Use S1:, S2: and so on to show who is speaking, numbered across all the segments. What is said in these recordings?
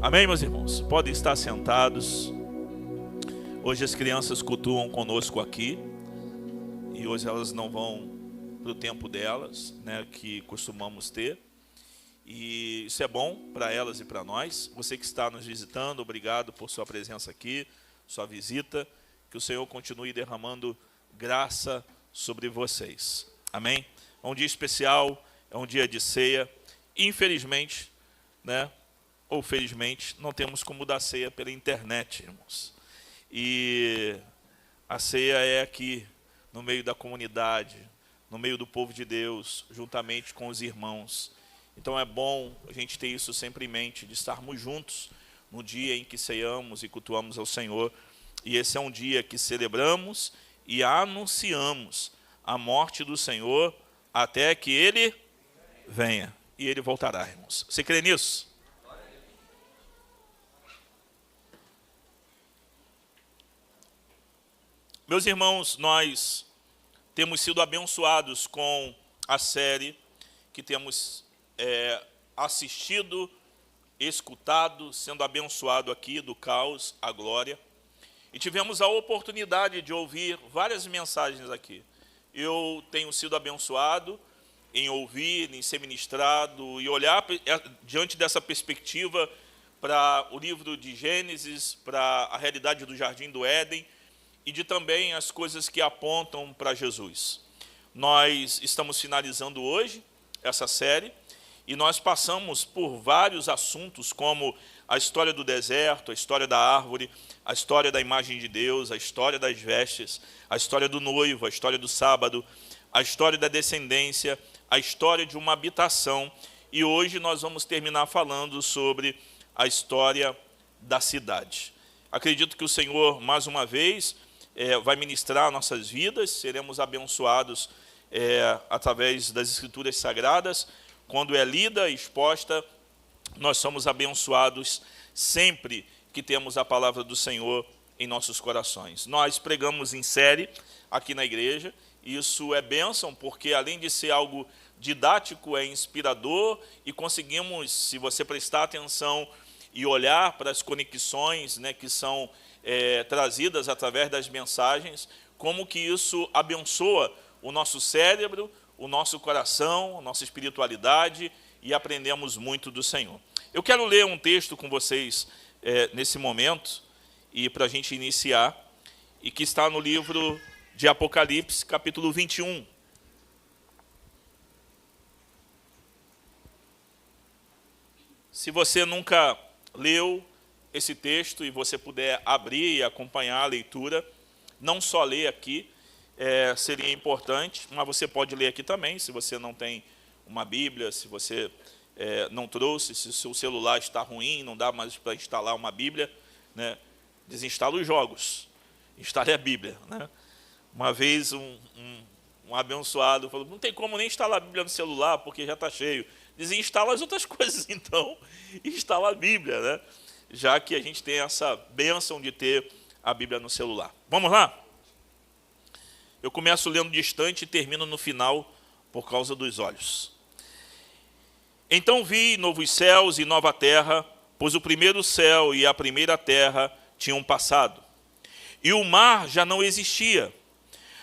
S1: Amém, meus irmãos? Podem estar sentados. Hoje as crianças cultuam conosco aqui. E hoje elas não vão para o tempo delas, né, que costumamos ter. E isso é bom para elas e para nós. Você que está nos visitando, obrigado por sua presença aqui, sua visita. Que o Senhor continue derramando graça sobre vocês. Amém? É um dia especial, é um dia de ceia. Infelizmente, né, ou felizmente, não temos como dar ceia pela internet, irmãos. E a ceia é aqui, no meio da comunidade, no meio do povo de Deus, juntamente com os irmãos. Então é bom a gente ter isso sempre em mente, de estarmos juntos no dia em que ceiamos e cultuamos ao Senhor. E esse é um dia que celebramos e anunciamos a morte do Senhor até que Ele venha. E Ele voltará, irmãos. Você crê nisso? Meus irmãos, nós temos sido abençoados com a série que temos assistido, escutado, sendo abençoado aqui do caos à glória. E tivemos a oportunidade de ouvir várias mensagens aqui. Eu tenho sido abençoado em ouvir, em ser ministrado e olhar diante dessa perspectiva para o livro de Gênesis, para a realidade do Jardim do Éden, e de também as coisas que apontam para Jesus. Nós estamos finalizando hoje essa série e nós passamos por vários assuntos, como a história do deserto, a história da árvore, a história da imagem de Deus, a história das vestes, a história do noivo, a história do sábado, a história da descendência, a história de uma habitação. E hoje nós vamos terminar falando sobre a história da cidade. Acredito que o Senhor, mais uma vez, vai ministrar nossas vidas, seremos abençoados através das Escrituras Sagradas. Quando é lida e exposta, nós somos abençoados sempre que temos a palavra do Senhor em nossos corações. Nós pregamos em série aqui na igreja, e isso é bênção, porque além de ser algo didático, é inspirador, e conseguimos, se você prestar atenção e olhar para as conexões, né, que são trazidas através das mensagens, como que isso abençoa o nosso cérebro, o nosso coração, a nossa espiritualidade, e aprendemos muito do Senhor. Eu quero ler um texto com vocês nesse momento, e para a gente iniciar, e que está no livro de Apocalipse, capítulo 21. Se você nunca leu esse texto e você puder abrir e acompanhar a leitura, não só ler aqui, seria importante, mas você pode ler aqui também, se você não tem uma Bíblia, se você não trouxe, se o seu celular está ruim, não dá mais para instalar uma Bíblia, né? Desinstala os jogos, instale a Bíblia, né? Uma vez um abençoado falou, não tem como nem instalar a Bíblia no celular, porque já está cheio. Desinstala as outras coisas, então, e instala a Bíblia, né? Já que a gente tem essa bênção de ter a Bíblia no celular. Vamos lá? Eu começo lendo distante e termino no final por causa dos olhos. Então vi novos céus e nova terra, pois o primeiro céu e a primeira terra tinham passado, e o mar já não existia.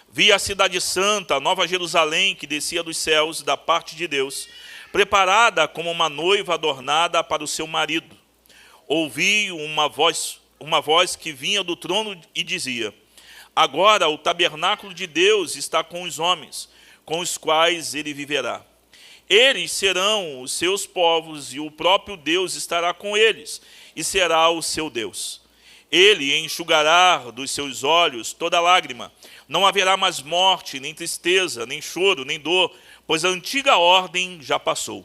S1: Vi a cidade santa, a nova Jerusalém, que descia dos céus da parte de Deus, preparada como uma noiva adornada para o seu marido. Ouvi uma voz que vinha do trono e dizia, agora o tabernáculo de Deus está com os homens, com os quais ele viverá. Eles serão os seus povos e o próprio Deus estará com eles e será o seu Deus. Ele enxugará dos seus olhos toda lágrima. Não haverá mais morte, nem tristeza, nem choro, nem dor, pois a antiga ordem já passou.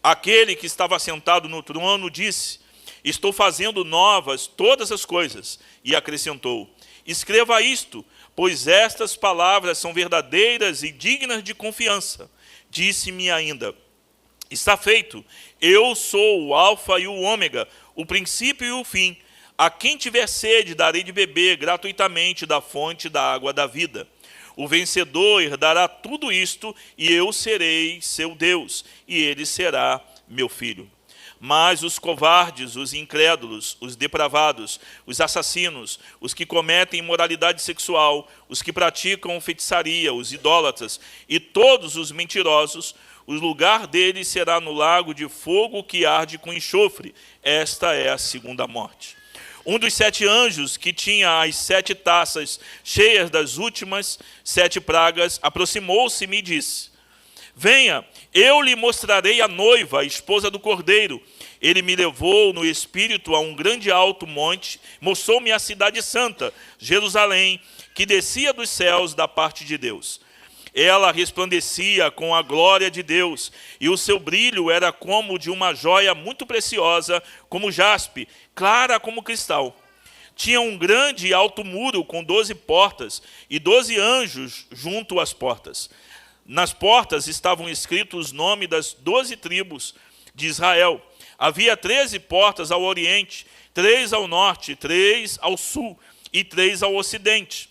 S1: Aquele que estava sentado no trono disse, estou fazendo novas todas as coisas. E acrescentou, escreva isto, pois estas palavras são verdadeiras e dignas de confiança. Disse-me ainda, está feito, eu sou o alfa e o ômega, o princípio e o fim. A quem tiver sede, darei de beber gratuitamente da fonte da água da vida. O vencedor herdará tudo isto, e eu serei seu Deus, e ele será meu filho. Mas os covardes, os incrédulos, os depravados, os assassinos, os que cometem imoralidade sexual, os que praticam feitiçaria, os idólatras e todos os mentirosos, o lugar deles será no lago de fogo que arde com enxofre. Esta é a segunda morte. Um dos 7 anjos, que tinha as 7 taças cheias das últimas 7 pragas, aproximou-se e me disse: venha, eu lhe mostrarei a noiva, a esposa do Cordeiro. Ele me levou no espírito a um grande alto monte, mostrou-me a cidade santa, Jerusalém, que descia dos céus da parte de Deus. Ela resplandecia com a glória de Deus, e o seu brilho era como de uma joia muito preciosa, como jaspe, clara como cristal. Tinha um grande e alto muro com 12 portas, e 12 anjos junto às portas. Nas portas estavam escritos os nomes das 12 tribos de Israel. Havia 13 portas ao oriente, 3 ao norte, 3 ao sul e 3 ao ocidente.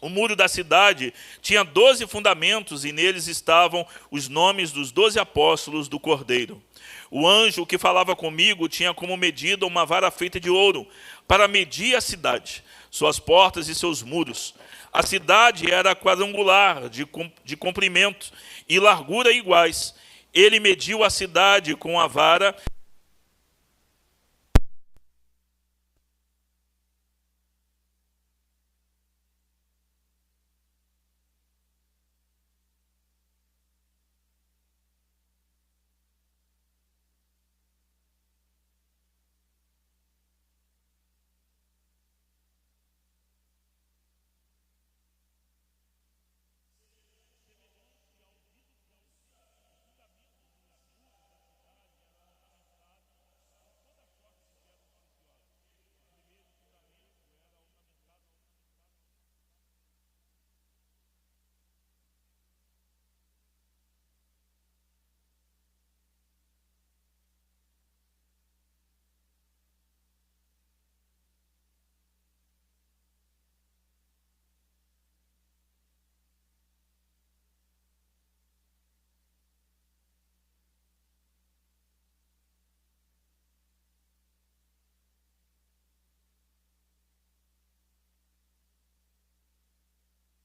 S1: O muro da cidade tinha 12 fundamentos, e neles estavam os nomes dos 12 apóstolos do Cordeiro. O anjo que falava comigo tinha como medida uma vara feita de ouro, para medir a cidade, suas portas e seus muros. A cidade era quadrangular, de comprimento e largura iguais. Ele mediu a cidade com a vara.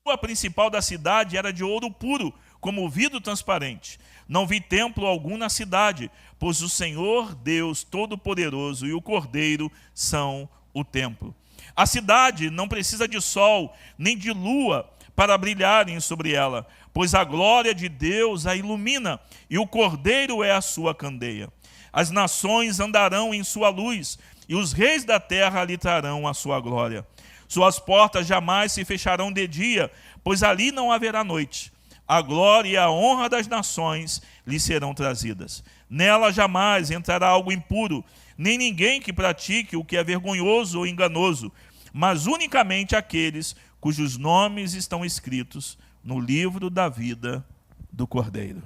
S1: A principal da cidade era de ouro puro, como vidro transparente. Não vi templo algum na cidade, pois o Senhor Deus Todo-Poderoso e o Cordeiro são o templo. A cidade não precisa de sol, nem de lua para brilharem sobre ela, pois a glória de Deus a ilumina, e o Cordeiro é a sua candeia. As nações andarão em sua luz, e os reis da terra lhe trarão a sua glória. Suas portas jamais se fecharão de dia, pois ali não haverá noite. A glória e a honra das nações lhe serão trazidas. Nela jamais entrará algo impuro, nem ninguém que pratique o que é vergonhoso ou enganoso, mas unicamente aqueles cujos nomes estão escritos no livro da vida do Cordeiro.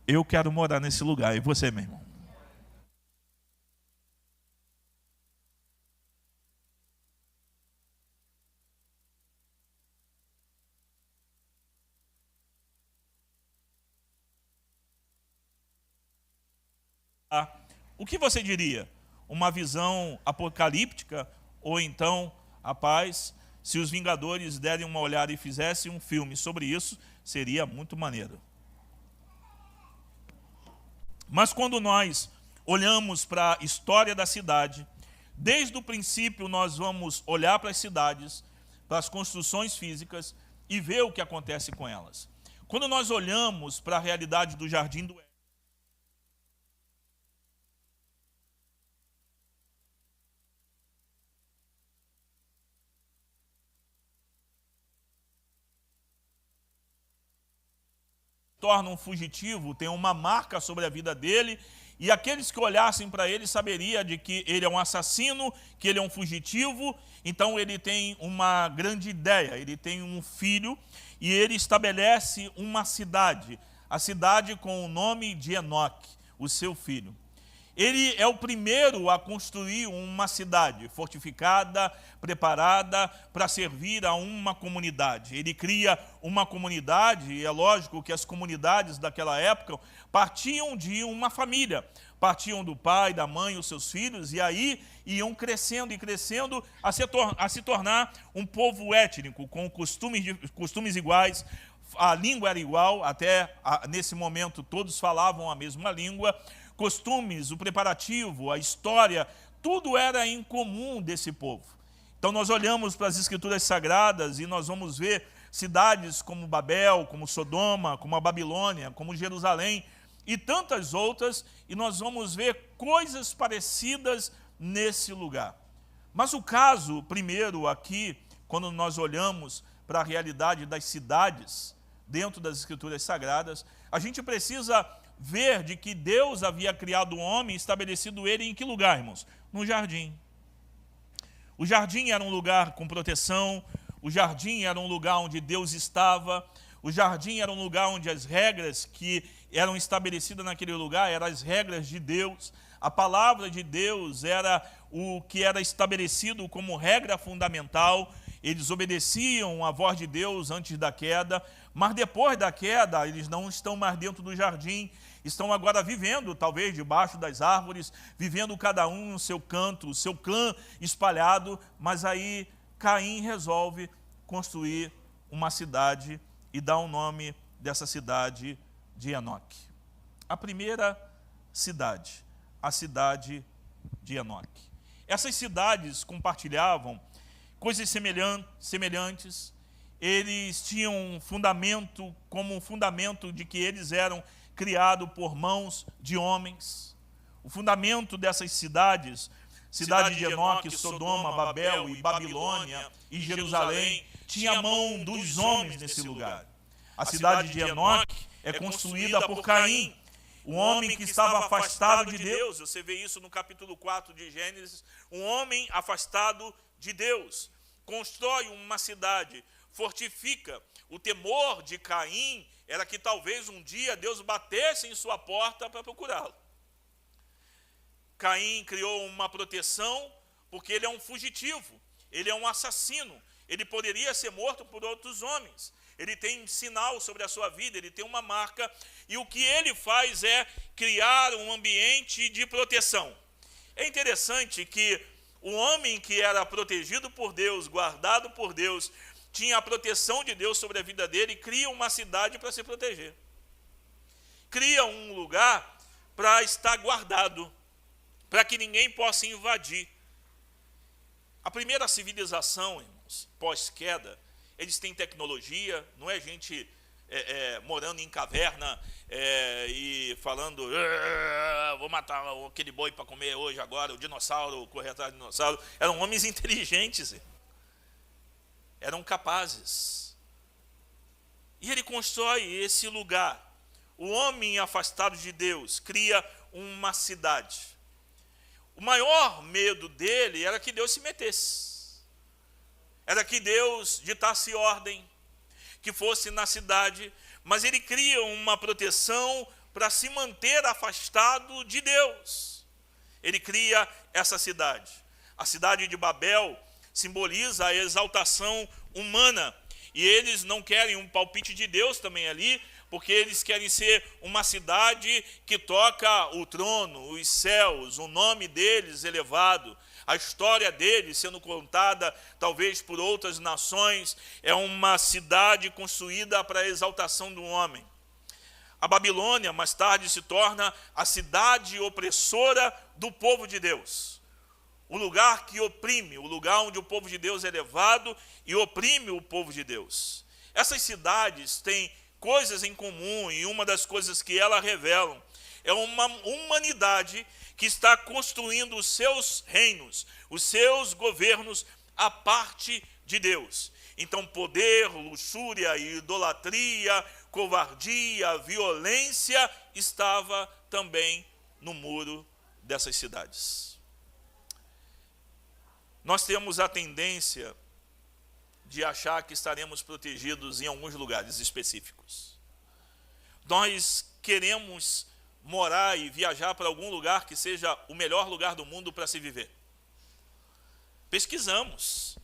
S1: Eu quero morar nesse lugar, e você, meu irmão? O que você diria? Uma visão apocalíptica? Ou então, rapaz, se os Vingadores derem uma olhada e fizessem um filme sobre isso, seria muito maneiro. Mas quando nós olhamos para a história da cidade, desde o princípio nós vamos olhar para as cidades, para as construções físicas e ver o que acontece com elas. Quando nós olhamos para a realidade do Jardim do Éden, torna um fugitivo, tem uma marca sobre a vida dele, e aqueles que olhassem para ele saberiam de que ele é um assassino, que ele é um fugitivo. Então ele tem uma grande ideia, ele tem um filho, e ele estabelece uma cidade, a cidade com o nome de Enoque, o seu filho. Ele é o primeiro a construir uma cidade fortificada, preparada para servir a uma comunidade. Ele cria uma comunidade, e é lógico que as comunidades daquela época partiam de uma família, partiam do pai, da mãe, os seus filhos, e aí iam crescendo e crescendo a se tornar um povo étnico, com costumes iguais. A língua era igual, até nesse momento todos falavam a mesma língua. Costumes, o preparativo, a história, tudo era em comum desse povo. Então nós olhamos para as Escrituras Sagradas e nós vamos ver cidades como Babel, como Sodoma, como a Babilônia, como Jerusalém e tantas outras, e nós vamos ver coisas parecidas nesse lugar. Mas o caso, primeiro aqui, quando nós olhamos para a realidade das cidades dentro das Escrituras Sagradas, a gente precisa ver de que Deus havia criado o homem e estabelecido ele em que lugar, irmãos? No jardim. O jardim era um lugar com proteção, o jardim era um lugar onde Deus estava, o jardim era um lugar onde as regras que eram estabelecidas naquele lugar eram as regras de Deus. A palavra de Deus era o que era estabelecido como regra fundamental. Eles obedeciam a voz de Deus antes da queda, mas depois da queda, eles não estão mais dentro do jardim, estão agora vivendo, talvez, debaixo das árvores, vivendo cada um no seu canto, o seu clã espalhado, mas aí Caim resolve construir uma cidade e dá o nome dessa cidade de Enoque. A primeira cidade, a cidade de Enoque. Essas cidades compartilhavam coisas semelhantes, eles tinham um fundamento, como um fundamento de que eles eram criados por mãos de homens. O fundamento dessas cidades, cidade de Enoque, Sodoma, Babel e Babilônia e Jerusalém, tinha a mão dos homens nesse lugar. A cidade de Enoque é construída por Caim, um homem que estava afastado de Deus. Você vê isso no capítulo 4 de Gênesis, um homem afastado de Deus. Constrói uma cidade, fortifica. O temor de Caim era que talvez um dia Deus batesse em sua porta para procurá-lo. Caim criou uma proteção porque ele é um fugitivo, ele é um assassino, ele poderia ser morto por outros homens. Ele tem sinal sobre a sua vida, ele tem uma marca, e o que ele faz é criar um ambiente de proteção. É interessante que o homem que era protegido por Deus, guardado por Deus, tinha a proteção de Deus sobre a vida dele e cria uma cidade para se proteger. Cria um lugar para estar guardado, para que ninguém possa invadir. A primeira civilização, irmãos, pós-queda, eles têm tecnologia, não é gente morando em caverna e falando, vou matar aquele boi para comer hoje, agora, o dinossauro, correr atrás do dinossauro. Eram homens inteligentes, eram capazes. E ele constrói esse lugar. O homem afastado de Deus cria uma cidade. O maior medo dele era que Deus se metesse. Era que Deus ditasse ordem, que fosse na cidade, mas ele cria uma proteção para se manter afastado de Deus. Ele cria essa cidade. A cidade de Babel simboliza a exaltação humana, e eles não querem um palpite de Deus também ali, porque eles querem ser uma cidade que toca o trono, os céus, o nome deles elevado. A história deles sendo contada, talvez por outras nações, é uma cidade construída para a exaltação do homem. A Babilônia, mais tarde, se torna a cidade opressora do povo de Deus. O lugar que oprime, o lugar onde o povo de Deus é levado e oprime o povo de Deus. Essas cidades têm coisas em comum, e uma das coisas que elas revelam é uma humanidade que está construindo os seus reinos, os seus governos à parte de Deus. Então, poder, luxúria, idolatria, covardia, violência estava também no muro dessas cidades. Nós temos a tendência de achar que estaremos protegidos em alguns lugares específicos. Nós queremos morar e viajar para algum lugar que seja o melhor lugar do mundo para se viver? Pesquisamos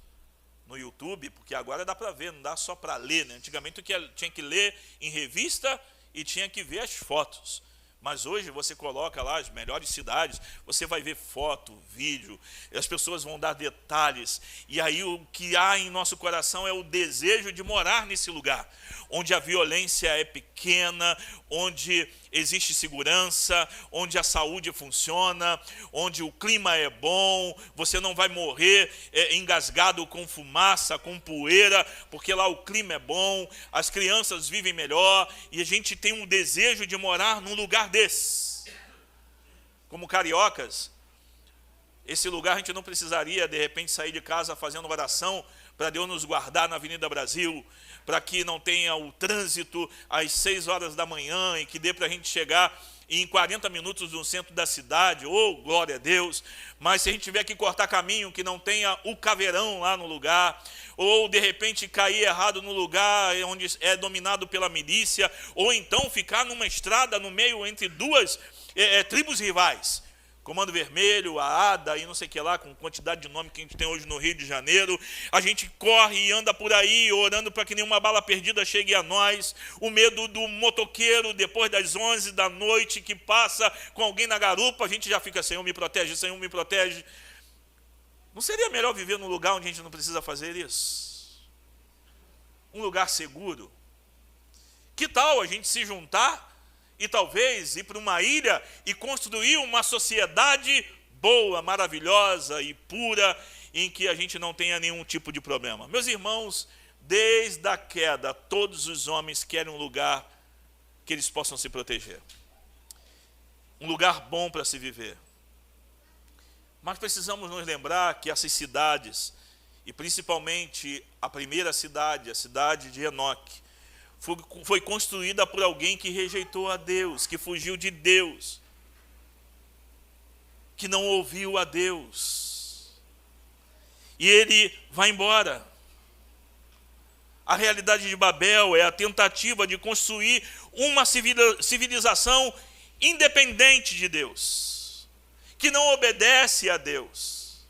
S1: no YouTube, porque agora dá para ver, não dá só para ler, né? Antigamente tinha que ler em revista e tinha que ver as fotos. Mas hoje você coloca lá as melhores cidades, você vai ver foto, vídeo, as pessoas vão dar detalhes. E aí o que há em nosso coração é o desejo de morar nesse lugar, onde a violência é pequena, onde existe segurança, onde a saúde funciona, onde o clima é bom, você não vai morrer engasgado com fumaça, com poeira, porque lá o clima é bom, as crianças vivem melhor, e a gente tem um desejo de morar num lugar desse. Como cariocas, esse lugar a gente não precisaria, de repente, sair de casa fazendo oração para Deus nos guardar na Avenida Brasil, para que não tenha o trânsito às 6 horas da manhã e que dê para a gente chegar em 40 minutos no centro da cidade, glória a Deus. Mas se a gente tiver que cortar caminho, que não tenha o caveirão lá no lugar, ou de repente cair errado no lugar onde é dominado pela milícia, ou então ficar numa estrada no meio entre duas tribos rivais, Comando Vermelho, a ADA e não sei o que lá, com quantidade de nome que a gente tem hoje no Rio de Janeiro. A gente corre e anda por aí orando para que nenhuma bala perdida chegue a nós. O medo do motoqueiro depois das 11 da noite que passa com alguém na garupa, a gente já fica, Senhor me protege, Senhor me protege. Não seria melhor viver num lugar onde a gente não precisa fazer isso? Um lugar seguro? Que tal a gente se juntar e talvez ir para uma ilha e construir uma sociedade boa, maravilhosa e pura, em que a gente não tenha nenhum tipo de problema? Meus irmãos, desde a queda, todos os homens querem um lugar que eles possam se proteger. Um lugar bom para se viver. Mas precisamos nos lembrar que essas cidades, e principalmente a primeira cidade, a cidade de Enoque, foi construída por alguém que rejeitou a Deus, que fugiu de Deus, que não ouviu a Deus. E ele vai embora. A realidade de Babel é a tentativa de construir uma civilização independente de Deus, que não obedece a Deus,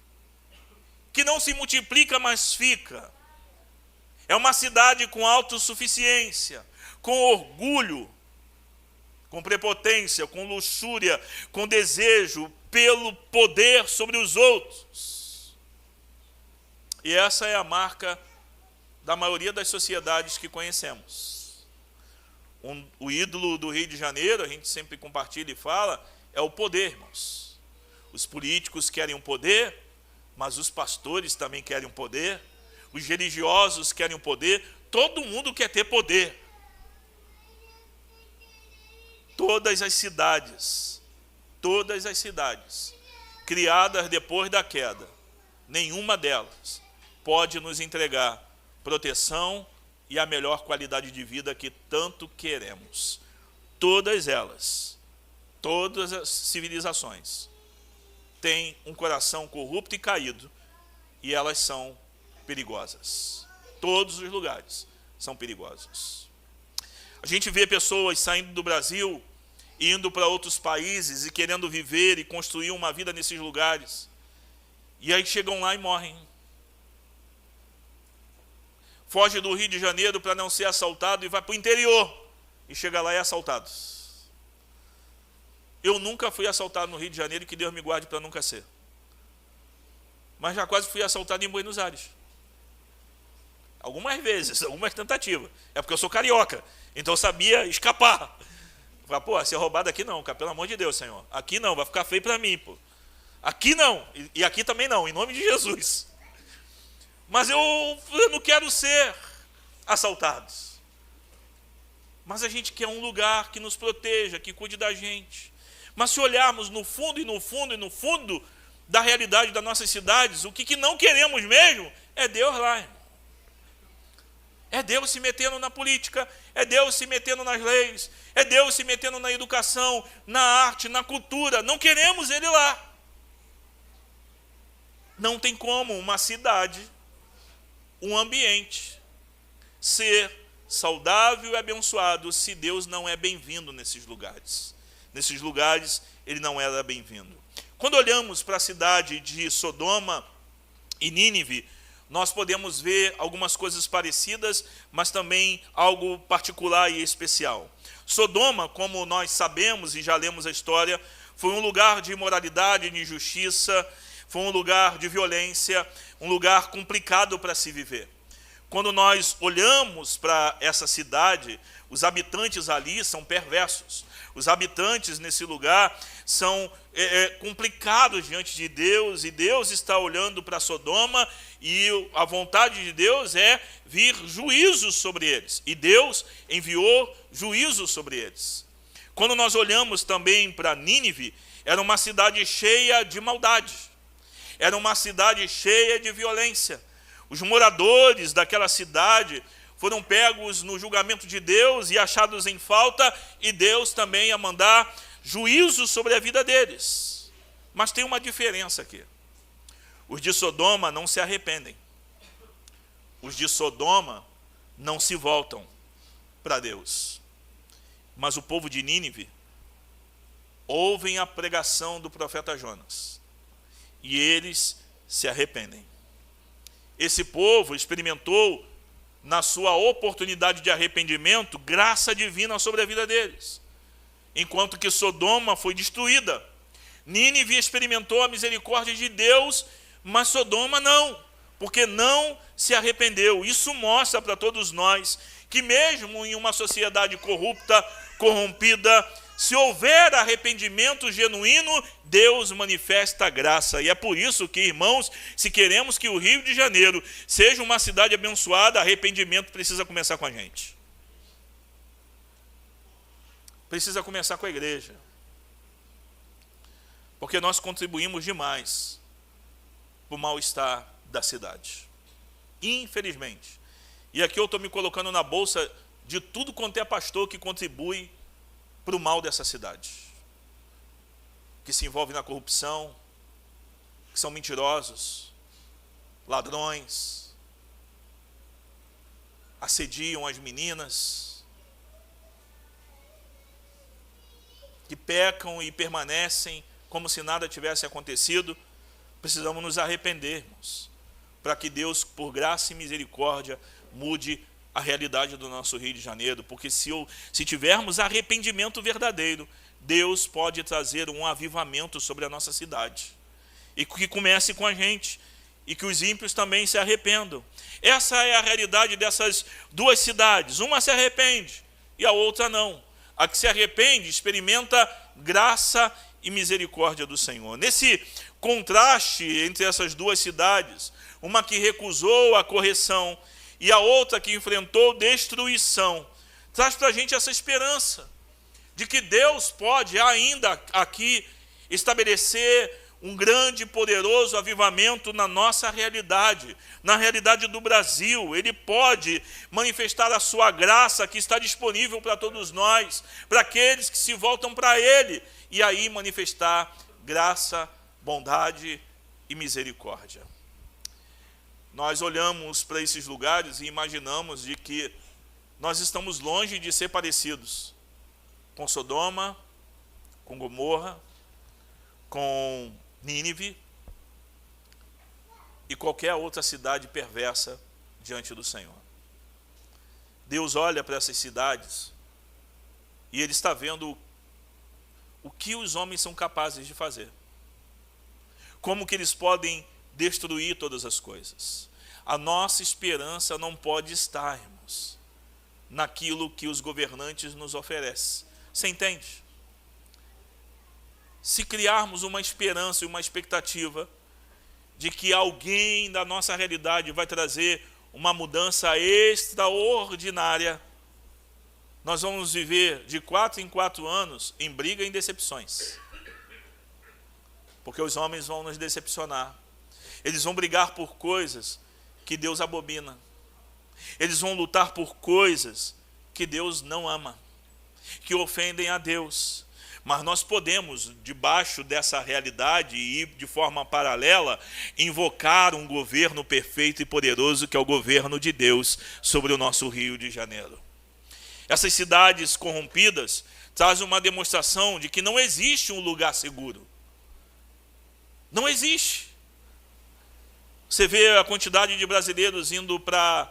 S1: que não se multiplica, mas fica. É uma cidade com autossuficiência, com orgulho, com prepotência, com luxúria, com desejo pelo poder sobre os outros. E essa é a marca da maioria das sociedades que conhecemos. O ídolo do Rio de Janeiro, a gente sempre compartilha e fala, é o poder, irmãos. Os políticos querem um poder, mas os pastores também querem um poder. Os religiosos querem o poder, todo mundo quer ter poder. Todas as cidades, criadas depois da queda, nenhuma delas pode nos entregar proteção e a melhor qualidade de vida que tanto queremos. Todas elas, todas as civilizações, têm um coração corrupto e caído, e elas são perigosas. Todos os lugares são perigosos. A gente vê pessoas saindo do Brasil, indo para outros países e querendo viver e construir uma vida nesses lugares. E aí chegam lá e morrem. Foge do Rio de Janeiro para não ser assaltado e vai para o interior. E chega lá e é assaltado. Eu nunca fui assaltado no Rio de Janeiro, que Deus me guarde para nunca ser. Mas já quase fui assaltado em Buenos Aires. Algumas vezes, algumas tentativas. É porque eu sou carioca, então eu sabia escapar. Falei, pô, ser roubado aqui não, cara, pelo amor de Deus, Senhor. Aqui não, vai ficar feio para mim, pô. Aqui não, e aqui também não, em nome de Jesus. Mas eu não quero ser assaltado. Mas a gente quer um lugar que nos proteja, que cuide da gente. Mas se olharmos no fundo e no fundo e no fundo da realidade das nossas cidades, o que não queremos mesmo é Deus lá, irmão. É Deus se metendo na política, é Deus se metendo nas leis, é Deus se metendo na educação, na arte, na cultura. Não queremos Ele lá. Não tem como uma cidade, um ambiente, ser saudável e abençoado se Deus não é bem-vindo nesses lugares. nesses lugares, ele não era bem-vindo. Quando olhamos para a cidade de Sodoma e Nínive, nós podemos ver algumas coisas parecidas, mas também algo particular e especial. Sodoma, como nós sabemos e já lemos a história, foi um lugar de imoralidade, de injustiça, foi um lugar de violência, um lugar complicado para se viver. Quando nós olhamos para essa cidade, os habitantes ali são perversos. Os habitantes nesse lugar são complicados diante de Deus, e Deus está olhando para Sodoma, e a vontade de Deus é vir juízo sobre eles. E Deus enviou juízo sobre eles. Quando nós olhamos também para Nínive, era uma cidade cheia de maldade. Era uma cidade cheia de violência. Os moradores daquela cidade foram pegos no julgamento de Deus e achados em falta, e Deus também ia mandar juízo sobre a vida deles. Mas tem uma diferença aqui. Os de Sodoma não se arrependem. Os de Sodoma não se voltam para Deus. Mas o povo de Nínive ouvem a pregação do profeta Jonas, e eles se arrependem. Esse povo experimentou, na sua oportunidade de arrependimento, graça divina sobre a vida deles. Enquanto que Sodoma foi destruída, Nínive experimentou a misericórdia de Deus, mas Sodoma não, porque não se arrependeu. Isso mostra para todos nós que mesmo em uma sociedade corrupta, corrompida, se houver arrependimento genuíno, Deus manifesta a graça. E é por isso que, irmãos, se queremos que o Rio de Janeiro seja uma cidade abençoada, arrependimento precisa começar com a gente. Precisa começar com a igreja. Porque nós contribuímos demais para o mal-estar da cidade. Infelizmente. E aqui eu estou me colocando na bolsa de tudo quanto é pastor que contribui para o mal dessa cidade, que se envolve na corrupção, que são mentirosos, ladrões, assediam as meninas, que pecam e permanecem como se nada tivesse acontecido. Precisamos nos arrepender, irmãos, para que Deus, por graça e misericórdia, mude a realidade do nosso Rio de Janeiro, porque se tivermos arrependimento verdadeiro, Deus pode trazer um avivamento sobre a nossa cidade, e que comece com a gente, e que os ímpios também se arrependam. Essa é a realidade dessas duas cidades. Uma se arrepende e a outra não. A que se arrepende experimenta graça e misericórdia do Senhor. Nesse contraste entre essas duas cidades, uma que recusou a correção e a outra que enfrentou destruição, traz para a gente essa esperança de que Deus pode ainda aqui estabelecer um grande e poderoso avivamento na nossa realidade, na realidade do Brasil. Ele pode manifestar a sua graça que está disponível para todos nós, para aqueles que se voltam para Ele, e aí manifestar graça, bondade e misericórdia. Nós olhamos para esses lugares e imaginamos de que nós estamos longe de ser parecidos com Sodoma, com Gomorra, com Nínive e qualquer outra cidade perversa diante do Senhor. Deus olha para essas cidades e Ele está vendo o que os homens são capazes de fazer. Como que eles podem destruir todas as coisas. A nossa esperança não pode estar, irmãos, naquilo que os governantes nos oferecem. Você entende? Se criarmos uma esperança e uma expectativa de que alguém da nossa realidade vai trazer uma mudança extraordinária, nós vamos viver de 4 em 4 anos em briga e em decepções. Porque os homens vão nos decepcionar. Eles vão brigar por coisas que Deus abomina. Eles vão lutar por coisas que Deus não ama, que ofendem a Deus. Mas nós podemos, debaixo dessa realidade e de forma paralela, invocar um governo perfeito e poderoso, que é o governo de Deus sobre o nosso Rio de Janeiro. Essas cidades corrompidas traz uma demonstração de que não existe um lugar seguro. Não existe. Você vê a quantidade de brasileiros indo para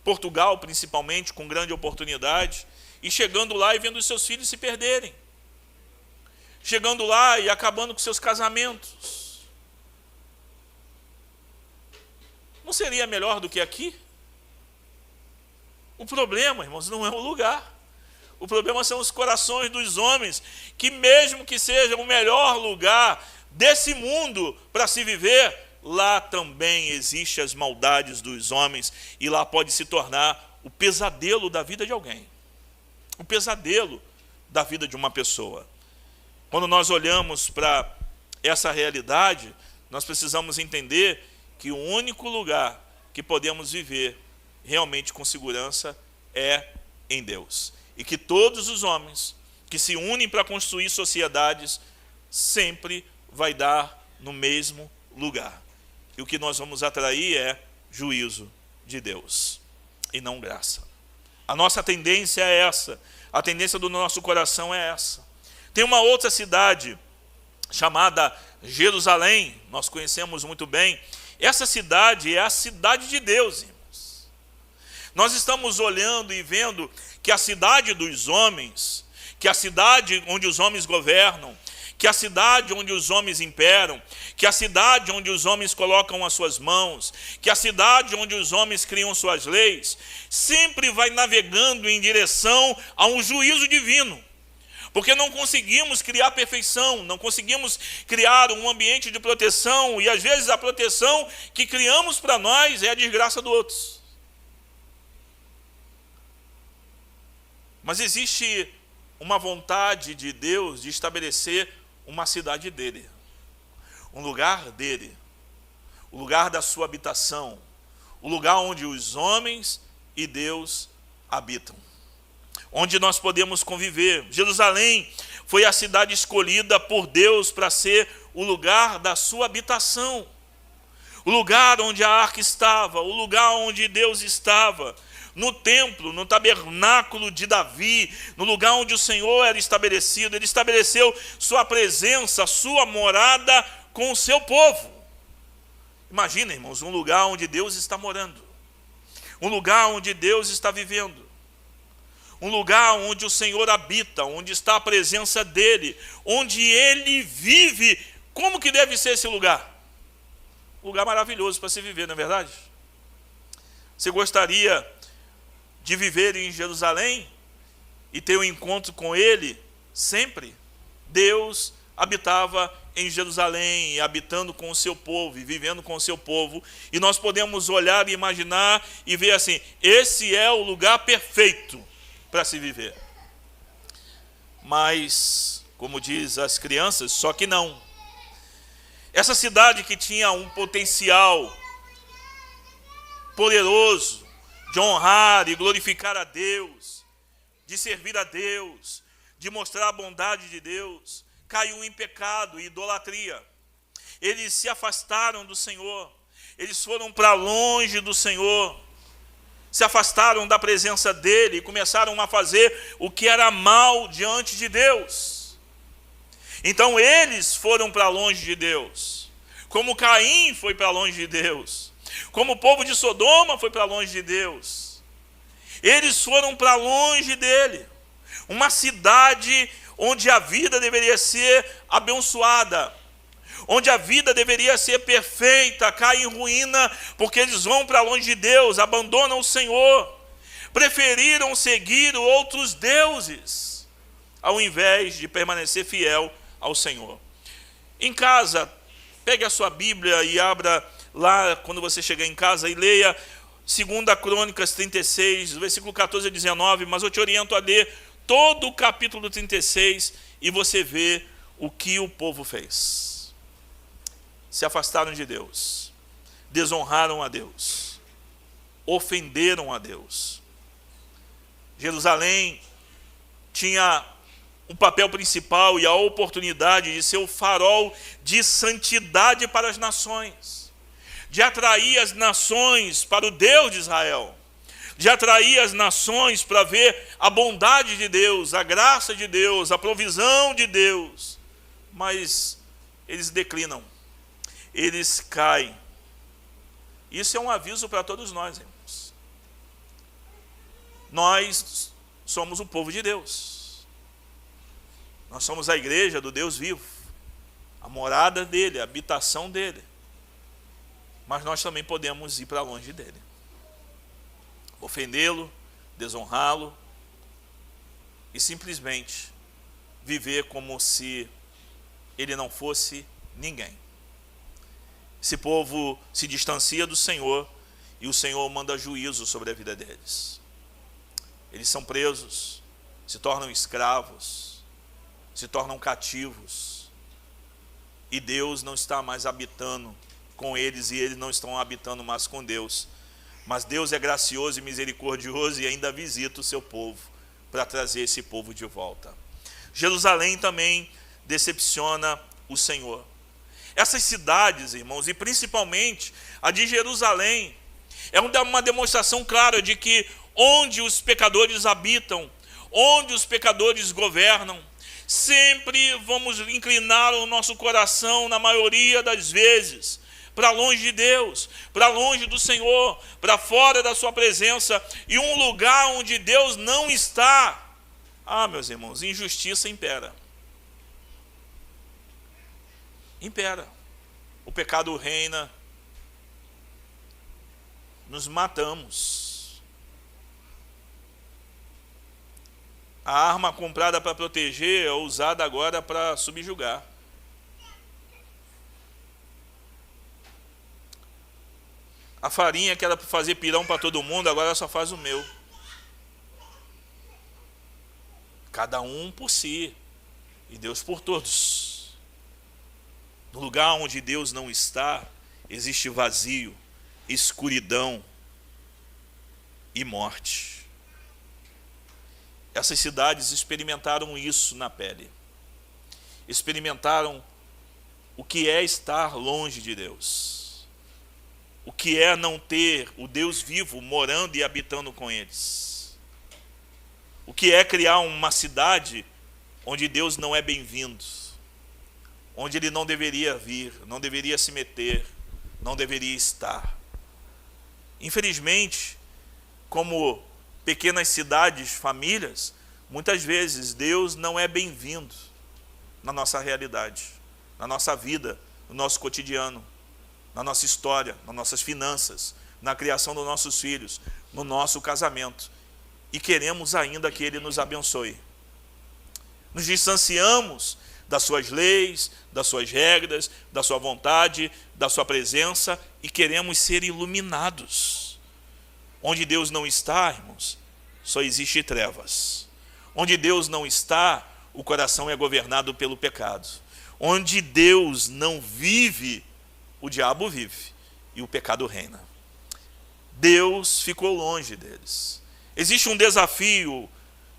S1: Portugal, principalmente, com grande oportunidade, e chegando lá e vendo os seus filhos se perderem. Chegando lá e acabando com seus casamentos. Não seria melhor do que aqui? O problema, irmãos, não é o lugar. O problema são os corações dos homens, que mesmo que seja o melhor lugar desse mundo para se viver, lá também existem as maldades dos homens, e lá pode se tornar o pesadelo da vida de alguém. O pesadelo da vida de uma pessoa. Quando nós olhamos para essa realidade, nós precisamos entender que o único lugar que podemos viver realmente com segurança é em Deus. E que todos os homens que se unem para construir sociedades sempre vai dar no mesmo lugar. E o que nós vamos atrair é juízo de Deus e não graça. A nossa tendência é essa. A tendência do nosso coração é essa. Tem uma outra cidade chamada Jerusalém, nós conhecemos muito bem. Essa cidade é a cidade de Deus, irmãos. Nós estamos olhando e vendo que a cidade dos homens, que a cidade onde os homens governam, que a cidade onde os homens imperam, que a cidade onde os homens colocam as suas mãos, que a cidade onde os homens criam suas leis, sempre vai navegando em direção a um juízo divino. Porque não conseguimos criar perfeição, não conseguimos criar um ambiente de proteção, e às vezes a proteção que criamos para nós é a desgraça do outro. Mas existe uma vontade de Deus de estabelecer uma cidade dele, um lugar dele, o lugar da sua habitação, o lugar onde os homens e Deus habitam, onde nós podemos conviver. Jerusalém foi a cidade escolhida por Deus para ser o lugar da sua habitação, o lugar onde a arca estava, o lugar onde Deus estava, no templo, no tabernáculo de Davi, no lugar onde o Senhor era estabelecido. Ele estabeleceu sua presença, sua morada com o seu povo. Imagina, irmãos, um lugar onde Deus está morando, um lugar onde Deus está vivendo, um lugar onde o Senhor habita, onde está a presença dele, onde ele vive. Como que deve ser esse lugar? Um lugar maravilhoso para se viver, não é verdade? Você gostaria de viver em Jerusalém e ter um encontro com ele sempre? Deus habitava em Jerusalém, habitando com o seu povo e vivendo com o seu povo, e nós podemos olhar e imaginar e ver assim: esse é o lugar perfeito para se viver. Mas, como diz as crianças, só que não. Essa cidade que tinha um potencial poderoso de honrar e glorificar a Deus, de servir a Deus, de mostrar a bondade de Deus, caiu em pecado e idolatria. Eles se afastaram do Senhor, eles foram para longe do Senhor, se afastaram da presença dele e começaram a fazer o que era mal diante de Deus. Então eles foram para longe de Deus, como Caim foi para longe de Deus, como o povo de Sodoma foi para longe de Deus. Eles foram para longe dele. Uma cidade onde a vida deveria ser abençoada, onde a vida deveria ser perfeita, cai em ruína, porque eles vão para longe de Deus, abandonam o Senhor, preferiram seguir outros deuses, ao invés de permanecer fiel ao Senhor. Em casa, pegue a sua Bíblia e abra lá, quando você chegar em casa, e leia 2 Crônicas 36, versículo 14 a 19, mas eu te oriento a ler todo o capítulo 36 e você vê o que o povo fez. Se afastaram de Deus, desonraram a Deus, ofenderam a Deus. Jerusalém tinha o papel principal e a oportunidade de ser o farol de santidade para as nações, de atrair as nações para o Deus de Israel. de atrair as nações para ver a bondade de Deus, a graça de Deus, a provisão de Deus. Mas eles declinam, eles caem. Isso é um aviso para todos nós, irmãos. Nós somos o povo de Deus. Nós somos a igreja do Deus vivo, a morada dele, a habitação dele. Mas nós também podemos ir para longe dele, ofendê-lo, desonrá-lo e simplesmente viver como se ele não fosse ninguém. Esse povo se distancia do Senhor e o Senhor manda juízo sobre a vida deles. Eles são presos, se tornam escravos, se tornam cativos, e Deus não está mais habitando com eles e eles não estão habitando mais com Deus. Mas Deus é gracioso e misericordioso e ainda visita o seu povo para trazer esse povo de volta. Jerusalém também decepciona o Senhor. Essas cidades, irmãos, e principalmente a de Jerusalém, é uma demonstração clara de que onde os pecadores habitam, onde os pecadores governam, sempre vamos inclinar o nosso coração, na maioria das vezes, para longe de Deus, para longe do Senhor, para fora da sua presença, e um lugar onde Deus não está. Meus irmãos, injustiça impera. Impera. O pecado reina. Nos matamos. A arma comprada para proteger é usada agora para subjugar. A farinha que era para fazer pirão para todo mundo, agora só faz o meu. Cada um por si, e Deus por todos. No lugar onde Deus não está, existe vazio, escuridão e morte. Essas cidades experimentaram isso na pele. Experimentaram o que é estar longe de Deus. O que é não ter o Deus vivo morando e habitando com eles. O que é criar uma cidade onde Deus não é bem-vindo, onde Ele não deveria vir, não deveria se meter, não deveria estar. Infelizmente, como pequenas cidades, famílias, muitas vezes Deus não é bem-vindo na nossa realidade, na nossa vida, no nosso cotidiano, na nossa história, nas nossas finanças, na criação dos nossos filhos, no nosso casamento. E queremos ainda que Ele nos abençoe. Nos distanciamos das suas leis, das suas regras, da sua vontade, da sua presença, e queremos ser iluminados. Onde Deus não está, irmãos, só existe trevas. Onde Deus não está, o coração é governado pelo pecado. Onde Deus não vive, o diabo vive e o pecado reina. Deus ficou longe deles. Existe um desafio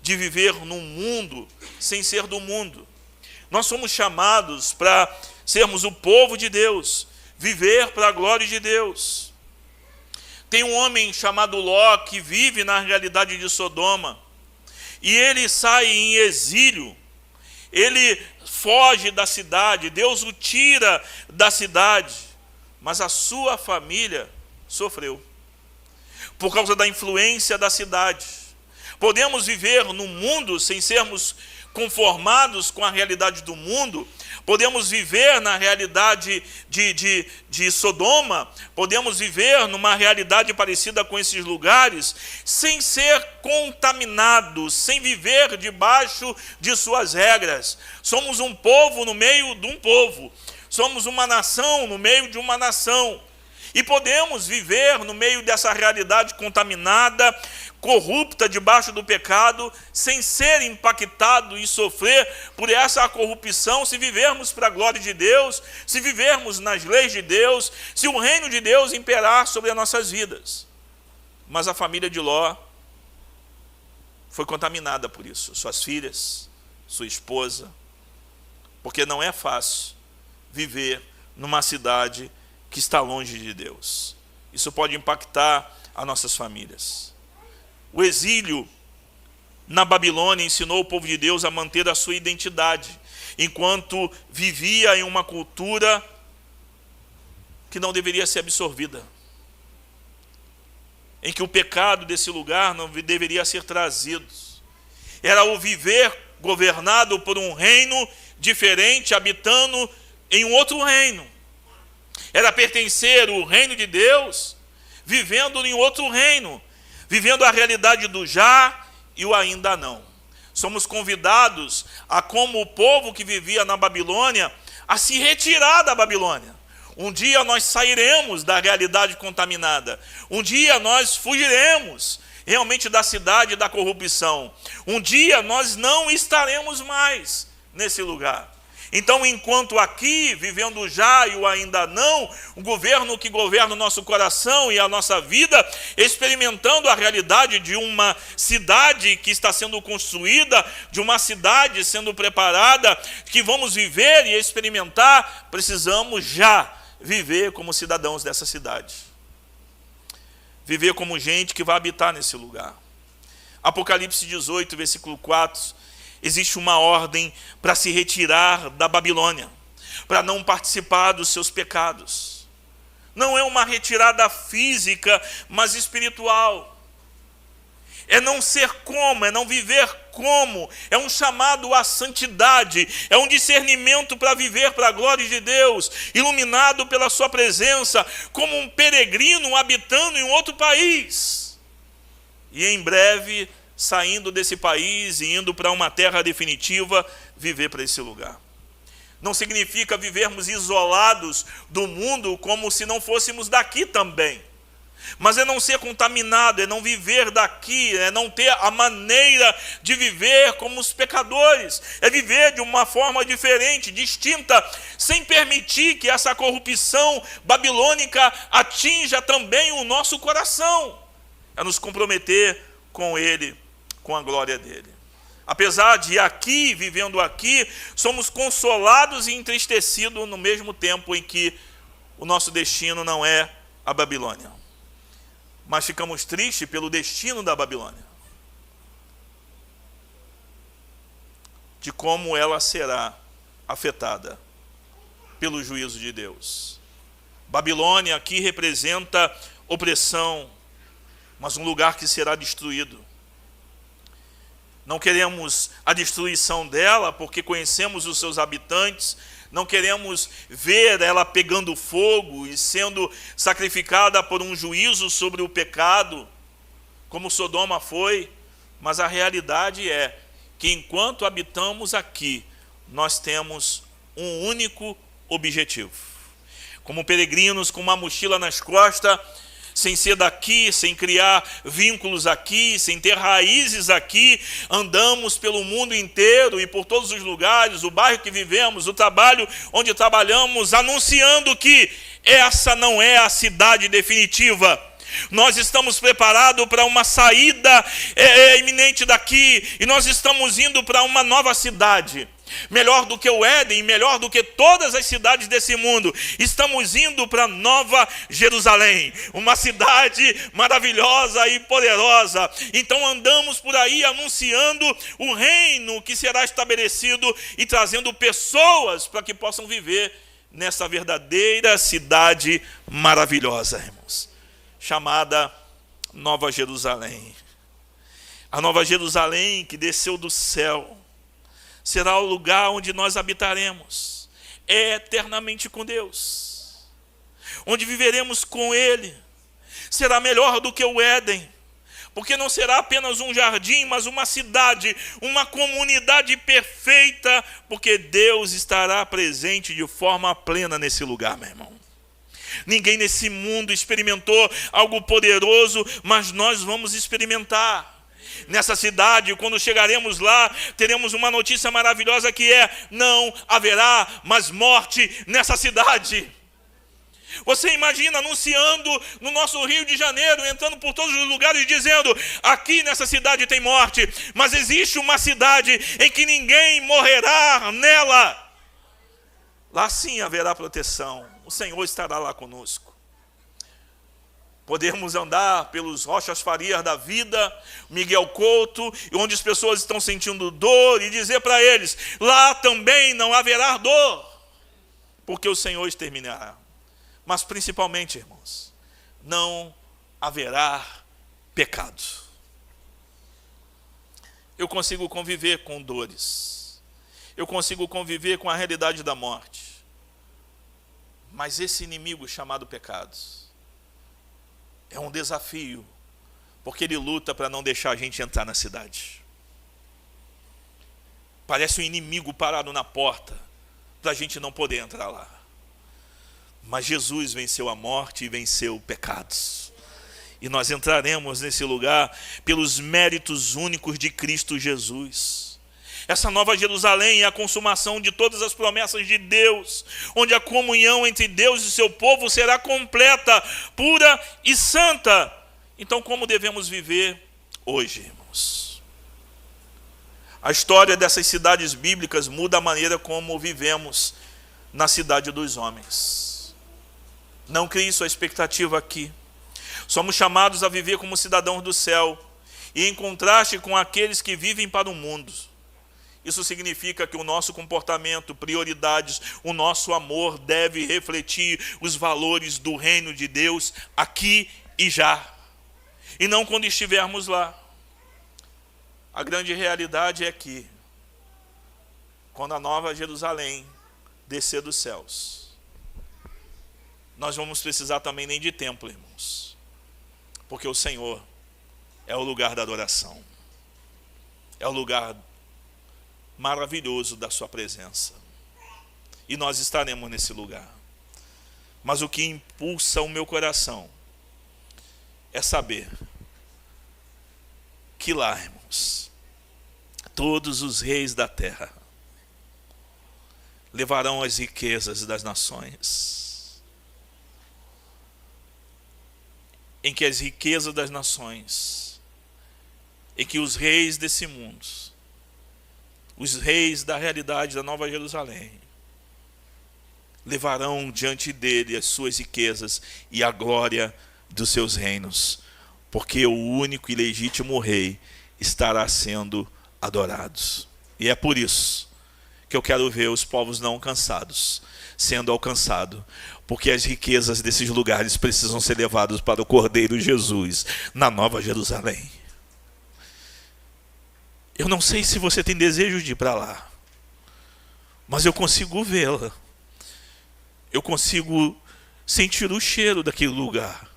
S1: de viver num mundo sem ser do mundo. Nós somos chamados para sermos o povo de Deus, viver para a glória de Deus. Tem um homem chamado Ló que vive na realidade de Sodoma, e ele sai em exílio, ele foge da cidade, Deus o tira da cidade, mas a sua família sofreu, por causa da influência da cidade. Podemos viver no mundo sem sermos conformados com a realidade do mundo, podemos viver na realidade de Sodoma, podemos viver numa realidade parecida com esses lugares, sem ser contaminados, sem viver debaixo de suas regras. Somos um povo no meio de um povo, somos uma nação no meio de uma nação, e podemos viver no meio dessa realidade contaminada, corrupta, debaixo do pecado, sem ser impactado e sofrer por essa corrupção, se vivermos para a glória de Deus, se vivermos nas leis de Deus, se o reino de Deus imperar sobre as nossas vidas. Mas a família de Ló foi contaminada por isso, suas filhas, sua esposa, porque não é fácil viver numa cidade que está longe de Deus. Isso pode impactar as nossas famílias. O exílio na Babilônia ensinou o povo de Deus a manter a sua identidade, enquanto vivia em uma cultura que não deveria ser absorvida, em que o pecado desse lugar não deveria ser trazido. Era o viver governado por um reino diferente, habitando em um outro reino. Era pertencer ao reino de Deus, vivendo em outro reino, vivendo a realidade do já e o ainda não. Somos convidados a, como o povo que vivia na Babilônia, a se retirar da Babilônia. Um dia nós sairemos da realidade contaminada. Um dia nós fugiremos realmente da cidade e da corrupção. Um dia nós não estaremos mais nesse lugar. Então, enquanto aqui, vivendo o já e o ainda não, o governo que governa o nosso coração e a nossa vida, experimentando a realidade de uma cidade que está sendo construída, de uma cidade sendo preparada, que vamos viver e experimentar, precisamos já viver como cidadãos dessa cidade. Viver como gente que vai habitar nesse lugar. Apocalipse 18, versículo 4, existe uma ordem para se retirar da Babilônia, para não participar dos seus pecados. Não é uma retirada física, mas espiritual. É não ser como, é não viver como, é um chamado à santidade, é um discernimento para viver para a glória de Deus, iluminado pela sua presença, como um peregrino habitando em outro país. E em breve, saindo desse país e indo para uma terra definitiva, viver para esse lugar. Não significa vivermos isolados do mundo como se não fôssemos daqui também. Mas é não ser contaminado, é não viver daqui, é não ter a maneira de viver como os pecadores, é viver de uma forma diferente, distinta, sem permitir que essa corrupção babilônica atinja também o nosso coração, é nos comprometer com Ele, com a glória dEle. Apesar de aqui, vivendo aqui, somos consolados e entristecidos no mesmo tempo em que o nosso destino não é a Babilônia. Mas ficamos tristes pelo destino da Babilônia, de como ela será afetada pelo juízo de Deus. Babilônia aqui representa opressão, mas um lugar que será destruído. Não queremos a destruição dela, porque conhecemos os seus habitantes. Não queremos ver ela pegando fogo e sendo sacrificada por um juízo sobre o pecado, como Sodoma foi. Mas a realidade é que enquanto habitamos aqui, nós temos um único objetivo. Como peregrinos com uma mochila nas costas, sem ser daqui, sem criar vínculos aqui, sem ter raízes aqui, andamos pelo mundo inteiro e por todos os lugares, o bairro que vivemos, o trabalho onde trabalhamos, anunciando que essa não é a cidade definitiva. Nós estamos preparados para uma saída iminente daqui, e nós estamos indo para uma nova cidade. Melhor do que o Éden, melhor do que todas as cidades desse mundo. Estamos indo para Nova Jerusalém, uma cidade maravilhosa e poderosa. Então andamos por aí anunciando o reino que será estabelecido e trazendo pessoas para que possam viver nessa verdadeira cidade maravilhosa, irmãos, chamada Nova Jerusalém. A Nova Jerusalém que desceu do céu será o lugar onde nós habitaremos eternamente com Deus, onde viveremos com Ele. Será melhor do que o Éden, porque não será apenas um jardim, mas uma cidade, uma comunidade perfeita, porque Deus estará presente de forma plena nesse lugar, meu irmão. Ninguém nesse mundo experimentou algo poderoso, mas nós vamos experimentar. Nessa cidade, quando chegaremos lá, teremos uma notícia maravilhosa que é: não haverá mais morte nessa cidade. Você imagina anunciando no nosso Rio de Janeiro, entrando por todos os lugares dizendo: aqui nessa cidade tem morte, mas existe uma cidade em que ninguém morrerá nela. Lá sim haverá proteção, o Senhor estará lá conosco. Podemos andar pelos Rochas Farias da vida, Miguel Couto, onde as pessoas estão sentindo dor, e dizer para eles: lá também não haverá dor, porque o Senhor exterminará. Mas principalmente, irmãos, não haverá pecado. Eu consigo conviver com dores, eu consigo conviver com a realidade da morte, mas esse inimigo chamado pecado é um desafio, porque ele luta para não deixar a gente entrar na cidade. Parece um inimigo parado na porta, para a gente não poder entrar lá. Mas Jesus venceu a morte e venceu pecados. E nós entraremos nesse lugar pelos méritos únicos de Cristo Jesus. Essa nova Jerusalém é a consumação de todas as promessas de Deus, onde a comunhão entre Deus e seu povo será completa, pura e santa. Então, como devemos viver hoje, irmãos? A história dessas cidades bíblicas muda a maneira como vivemos na cidade dos homens. Não crie sua expectativa aqui. Somos chamados a viver como cidadãos do céu, e em contraste com aqueles que vivem para o mundo. Isso significa que o nosso comportamento, prioridades, o nosso amor deve refletir os valores do reino de Deus aqui e já, e não quando estivermos lá. A grande realidade é que, quando a nova Jerusalém descer dos céus, nós vamos precisar também nem de templo, irmãos, porque o Senhor é o lugar da adoração, é o lugar maravilhoso da sua presença, e nós estaremos nesse lugar. Mas o que impulsa o meu coração é saber que lá, irmãos, todos os reis da terra levarão as riquezas das nações, em que as riquezas das nações, em que os reis desse mundo, os reis da realidade da Nova Jerusalém, levarão diante dele as suas riquezas e a glória dos seus reinos, porque o único e legítimo rei estará sendo adorado. E é por isso que eu quero ver os povos não alcançados sendo alcançados, porque as riquezas desses lugares precisam ser levadas para o Cordeiro Jesus na Nova Jerusalém. Eu não sei se você tem desejo de ir para lá, mas eu consigo vê-la. Eu consigo sentir o cheiro daquele lugar.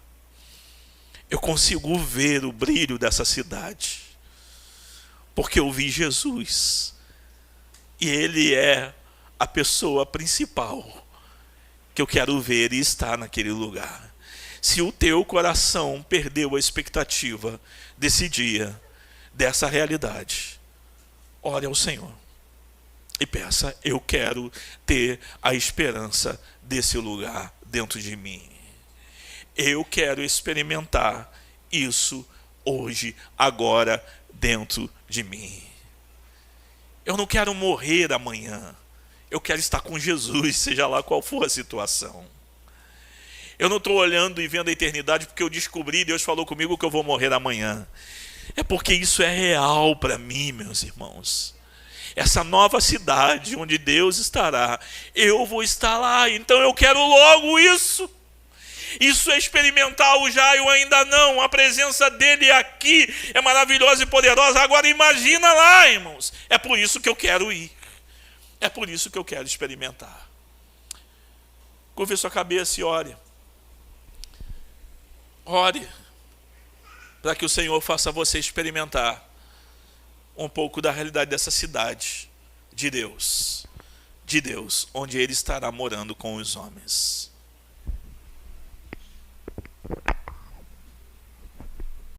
S1: Eu consigo ver o brilho dessa cidade, porque eu vi Jesus, e Ele é a pessoa principal que eu quero ver e estar naquele lugar. Se o teu coração perdeu a expectativa desse dia, dessa realidade, ore ao Senhor e peça: eu quero ter a esperança desse lugar dentro de mim. Eu quero experimentar isso hoje, agora, dentro de mim. Eu não quero morrer amanhã. Eu quero estar com Jesus, seja lá qual for a situação. Eu não estou olhando e vendo a eternidade porque eu descobri, Deus falou comigo que eu vou morrer amanhã. É porque isso é real para mim, meus irmãos. Essa nova cidade onde Deus estará, eu vou estar lá. Então eu quero logo isso. Isso é experimentar o já e o ainda não. A presença dele aqui é maravilhosa e poderosa. Agora imagina lá, irmãos. É por isso que eu quero ir. É por isso que eu quero experimentar. Curve sua cabeça e ore. Ore para que o Senhor faça você experimentar um pouco da realidade dessa cidade de Deus, onde Ele estará morando com os homens.